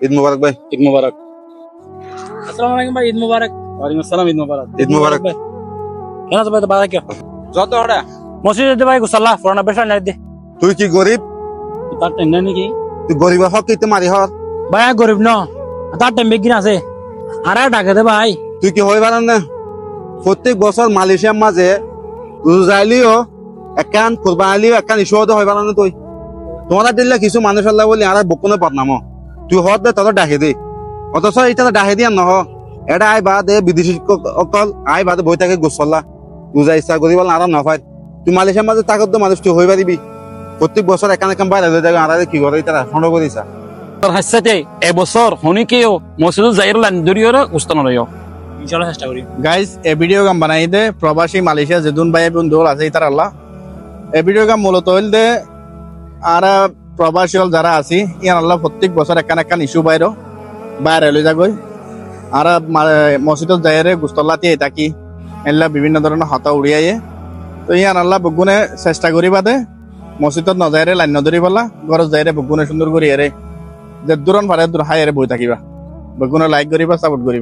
ঈদ মুবারক ভাই। ঈদ মুবারক। আসসালামু আলাইকুম ভাই, ঈদ মুবারক। ওয়ালাইকুম আসসালাম, ঈদ মুবারক। ঈদ মুবারক ভাই। কেন তো ভাই তো বাধা কেউ? যত হড়া মসজিদে দে ভাই গুসাল্লাহ পুরানা বেশা নাই দে। তুই কি গরিব? তার টাইম নাই নাকি? তুই গরিবের হক কিতে মারি হর? ভাই গরিব ন, তার টাইম বেগিন আছে। আর ডাকে দে ভাই। তুই কি হই পারেন না? প্রত্যেক বছর মালয়েশিয়ার মাঝে যাইলিও একান কোরবান আলিও একান ইস্যু হতে হই পারেন না তুই? তোমরা দিলে কিছু মানুষ আল্লাহ বলি আর বকুনে বদনাম তুই হত দে তোর ডাকে দে, অথচ এটা ডাকে দিয়া নহ। এটা আই বাদ বিদেশি অকল আই বাদে বই থাকে গোসল্লা বুঝা ইচ্ছা করি বল আর নফাই। তুই মালয়েশিয়ার মাঝে তাকত মানুষ তুই হই পারিবি? প্রত্যেক বছর একান একান বাইরে হয়ে যাবে আর কি করে তারা সন্দেহ করিছা। তোর হাসতে এবছর হনি কেও মসজিদ যাইর লান দরিয়র উস্তান রইও ইনশাআল্লাহ চেষ্টা করি। গাইজ এ ভিডিও গাম বানাই দে প্রবাসী মালয়েশিয়া যেদুন ভাই বন্ধু আছে তার আল্লাহ এ ভিডিও গাম মূলত হইল দে আর প্রবাসী যারা আছি ইয়ান আল্লাহ প্রত্যেক বছর একান একান ইস্যু বাইরে লই যাগই আর মসজিদত যাইরে গুস্তল্লাতি থাকি এল্লা বিভিন্ন ধরনের হতা উড়িয়াইয়ে তো ইয়ান আল্লাহ বগুনে চেষ্টা করি বাদে মসজিদত নজাইরে লাইন নধরি পালা গরজ যাইরে বগুনে সুন্দর করি এরে যে দূরন ফারে দূর হাই এরে বই থাকিবা বগুনে লাইক করিবা সাপোর্ট করিবা।